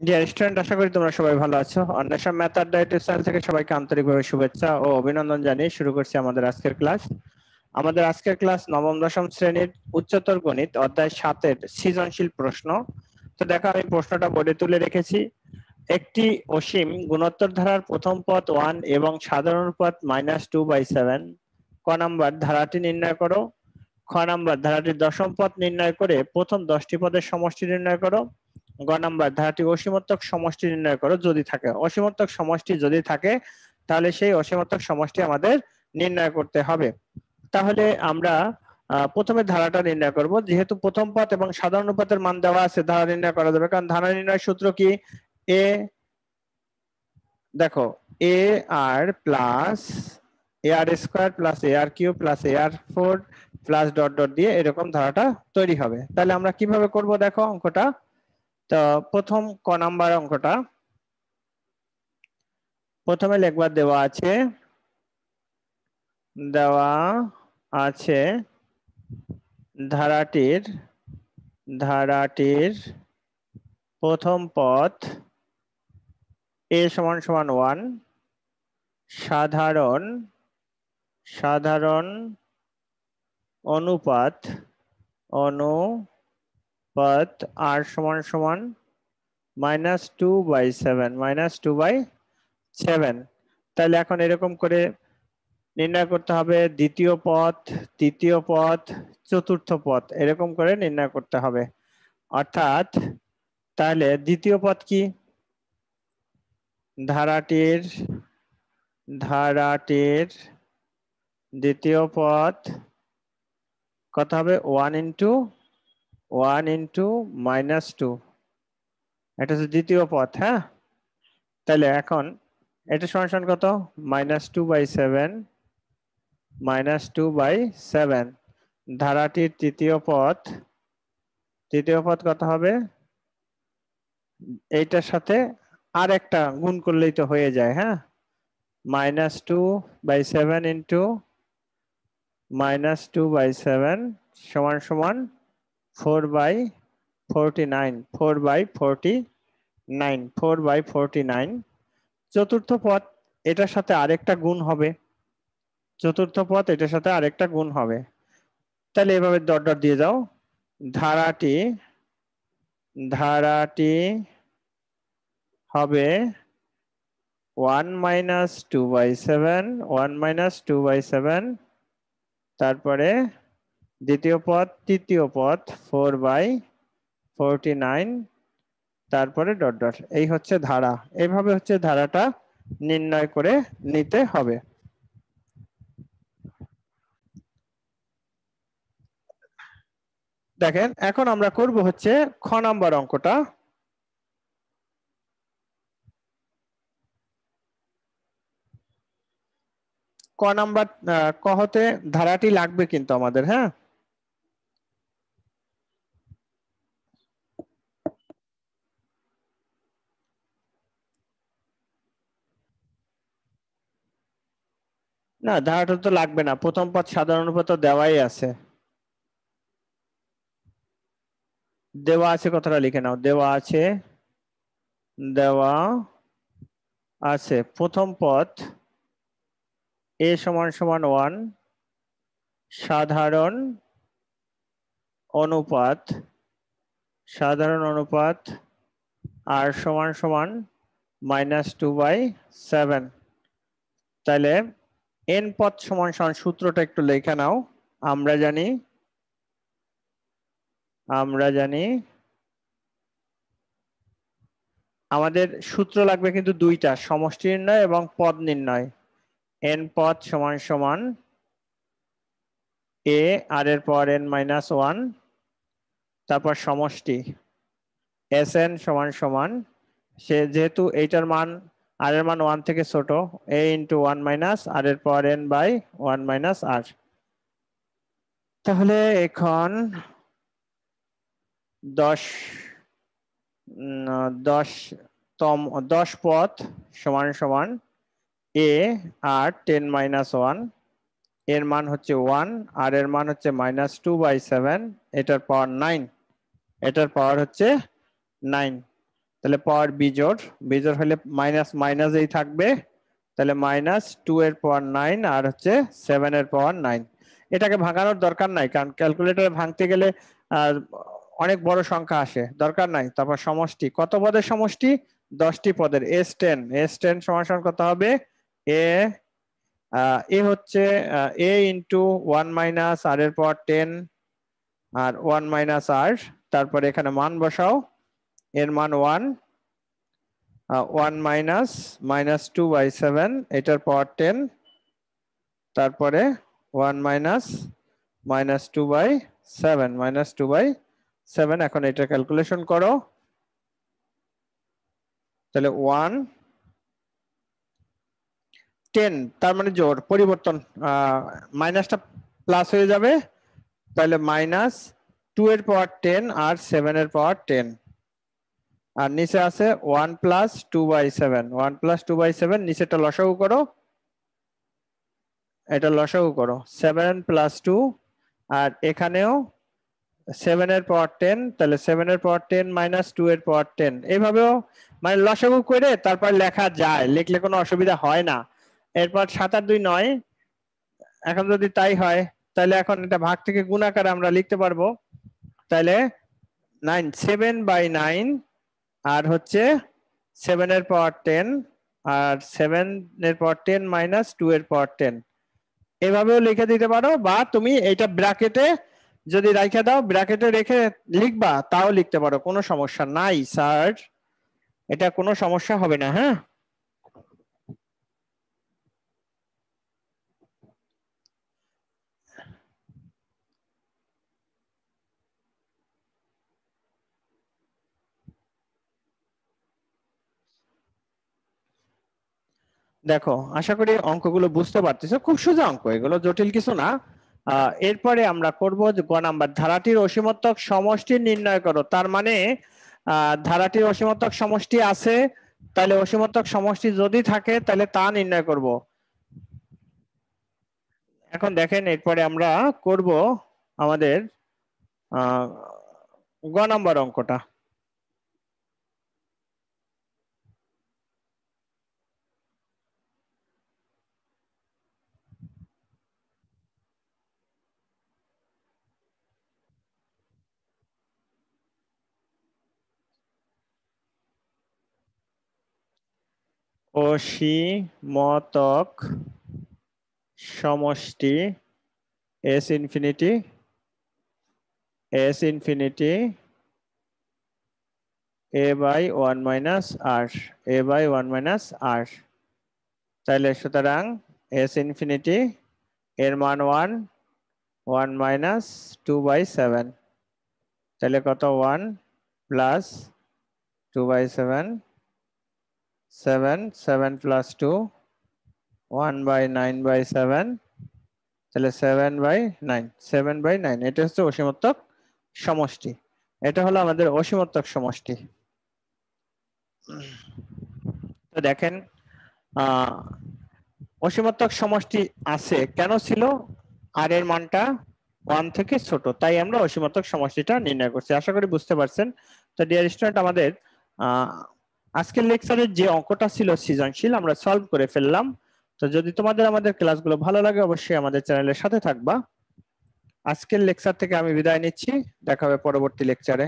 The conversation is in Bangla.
ডিয়ার স্টুডেন্ট, আশা করি তোমরা সবাই ভালো আছো। অন্বেষা ম্যাথ আড্ডা ইউটিউব চ্যানেল থেকে সবাইকে আন্তরিকভাবে শুভেচ্ছা ও অভিনন্দন জানিয়ে শুরু করছি আমাদের আজকের ক্লাস। আমাদের আজকের ক্লাস নবম দশম শ্রেণীর উচ্চতর গণিত অধ্যায় 7-এর সৃজনশীল প্রশ্ন। তো দেখো, আমি প্রশ্নটা বোর্ডে তুলে রেখেছি। একটি অসীম গুণোত্তর ধারার প্রথম পদ 1 এবং সাধারণ পদ -2/7। ক নাম্বার ধারাটি নির্ণয় করো। খ নাম্বার ধারাটির দশম পদ নির্ণয় করে প্রথম 10টি পদের সমষ্টি নির্ণয় করো। গ নাম্বার ধারাটি অসীমোত্তক সমষ্টি নির্ণয় করো যদি থাকে। অসীমোত্তক সমষ্টি যদি থাকে তাহলে সেই অসীমোত্তক সমষ্টি আমাদের নির্ণয় করতে হবে। তাহলে আমরা প্রথমে ধারাটা নির্ণয় করব। যেহেতু প্রথম পদ এবং সাধারণ পদের মান দেওয়া আছে, ধারা নির্ণয় করা যাবে। কারণ ধারা নির্ণয়ের সূত্র কি? এ দেখো, এ আর প্লাস এ আর স্কোয়ার প্লাস এ আর কিউব প্লাস এ আর 4 প্লাস ডট ডট দিয়ে এরকম ধারাটা তৈরি হবে। তাহলে আমরা কিভাবে করব দেখো অঙ্কটা। তো প্রথম ক নাম্বার অঙ্কটা প্রথমে লিখবার দেওয়া আছে ধারাটির প্রথম পদ a সমান সমান 1, সাধারণ অনুপাত r সমান সমান -2/7 তাহলে এখন এরকম করে নির্ণয় করতে হবে। দ্বিতীয় পদ, তৃতীয় পদ, চতুর্থ পদ এরকম করে নির্ণয় করতে হবে। অর্থাৎ তাহলে দ্বিতীয় পদ কি? ধারাটির দ্বিতীয় পদ কত হবে? 1 ইন্টু -2। এটা হচ্ছে দ্বিতীয় পদ। হ্যাঁ, তাহলে এখন এটা সমান সমান কত? -2/7 ধারাটির তৃতীয় পদ কত হবে? এইটার সাথে আর একটা গুণ করলেই তো হয়ে যায়। হ্যাঁ, -2/7 ইন্টু -2/7 সমান সমান 4/49 চতুর্থ পদ এটার সাথে আরেকটা গুণ হবে। তাহলে এভাবে ডট ডট দিয়ে যাও। ধারাটি হবে 1 - 2/7 তারপরে দ্বিতীয় পদ তৃতীয় পদ 4/49 তারপরে ডট ডট। এই হচ্ছে ধারা। এইভাবে হচ্ছে ধারাটা নির্ণয় করে নিতে হবে। দেখেন, এখন আমরা করব হচ্ছে খ নাম্বার অঙ্কটা। ক নাম্বার ক হতে ধারাটি লাগবে কিন্তু আমাদের। হ্যাঁ, না ধারাটা তো লাগবে না, প্রথম পদ সাধারণ পদ তো দেওয়াই আছে। কথাটা লিখে নাও। দেওয়া আছে প্রথম পদ a সমান সমান 1, সাধারণ অনুপাত r সমান সমান -2/7। তাহলে n পদ সমান সমান সূত্রটা একটু লেখা নাও। আমরা জানি আমাদের সূত্র লাগবে কিন্তু দুইটা, সমষ্টি নির্ণয় এবং পদ নির্ণয়। n পদ সমান সমান a আর এর পর n-1, তারপর সমষ্টি Sn সমান সমান, সে যেহেতু এইটার মান আর এর মান 1 থেকে ছোট, a ইন্টু 1 মাইনাস আর এর পর n/1 - r। তাহলে এখন 10 পদ সমান সমান a আর 10-1, এর মান হচ্ছে 1 আর এর মান হচ্ছে -2/7, এটার পাওয়ার 9, এটার পাওয়ার হচ্ছে 9। তাহলে পাওয়ার বিজোড় হলে মাইনাস মাইনাসেই থাকবে, তাহলে -2 এর পাওয়ার 9 আর হচ্ছে 7 এর পাওয়ার 9। এটাকে ভাঙানোর দরকার নাই, কারণ ক্যালকুলেটরে ভাঙতে গেলে অনেক বড় সংখ্যা আসে, দরকার নাই। তারপর সমষ্টি, কত পদের সমষ্টি? 10টি পদের। S10 সমান কত হবে? এ হচ্ছে a ইন্টু 1 মাইনাস আর এর পাওয়ার 10 আর 1 মাইনাস আর, তারপরে এখানে মান বসাও, এর মান 1, 1 মাইনাস -2/7 এটার পাওয়ার 10, তারপরে 1 মাইনাস -2/7 এখন এটা ক্যালকুলেশন করো, তাহলে 1 10 তার মানে জোড়, পরিবর্তন, মাইনাসটা প্লাস হয়ে যাবে, তাহলে -2 এর পাওয়ার 10 আর 7 এর পাওয়ার 10, আর নিচে আছে 1 প্লাস 2/7 নিচেটা লসাগু করো, এটা লসাগু করো 7 প্লাস 2, আর এখানেও 7 এর পাওয়ার 10, তাহলে 7 এর পাওয়ার 10 মাইনাস 2 এর পাওয়ার 10, এইভাবেও মানে লসাগু করে তারপর লেখা যায়, লিখলে কোনো অসুবিধা হয় না। এরপর 7 আর 2 9, এখন যদি তাই হয় তাহলে এখন এটা ভাগ থেকে গুণ আকারে আমরা লিখতে পারবো, তাহলে 7/9 আর হচ্ছে 7 এর পাওয়ার 10 আর 7 এর পাওয়ার 10 মাইনাস 2 এর পাওয়ার 10, এভাবেও লিখে দিতে পারো, বা তুমি এটা ব্র্যাকেটে যদি রেখে দাও, ব্র্যাকেটে রেখে লিখবা তাও লিখতে পারো, কোনো সমস্যা নাই স্যার, এটা কোনো সমস্যা হবে না। হ্যাঁ, দেখো আশা করি অঙ্কগুলো বুঝতে পারতেছো, খুব সোজা অঙ্ক, এগুলো জটিল কিছু না। এরপরে আমরা করব যে গ নাম্বার, ধারাটির অসীমত্বক সমষ্টি নির্ণয় করো। তার মানে ধারাটির অসীমত্বক সমষ্টি আছে, তাহলে অসীমত্বক সমষ্টি যদি থাকে তাহলে তা নির্ণয় করব। এখন দেখেন এরপরে আমরা করব আমাদের গ নাম্বার অঙ্কটা। অসীমতক সমষ্টি s infinity a/1 minus r, তাহলে সুতরাং s ইনফিনিটি এর মান 1 মাইনাস 2/7, তাহলে কত? 1 প্লাস 2/7, 7 প্লাস 2, 1/9/7, তাহলে 7/9, এটা হচ্ছে অসীমত্বক সমষ্টি। এটা হলো আমাদের অসীমত্বক সমষ্টি। তো দেখেন অসীমত্বক সমষ্টি আছে, কেন ছিল? আর এর মানটা 1 থেকে ছোট, তাই আমরা অসীমত্বক সমষ্টিটা নির্ণয় করছি। আশা করি বুঝতে পারছেন। তো ডিয়ার স্টুডেন্ট, আমাদের আজকের লেকচারের যে অঙ্কটা ছিল সৃজনশীল, আমরা সলভ করে ফেললাম। তো যদি তোমাদের আমাদের ক্লাসগুলো ভালো লাগে, অবশ্যই আমাদের চ্যানেলের সাথে থাকবা। আজকের লেকচার থেকে আমি বিদায় নিচ্ছি, দেখা হবে পরবর্তী লেকচারে।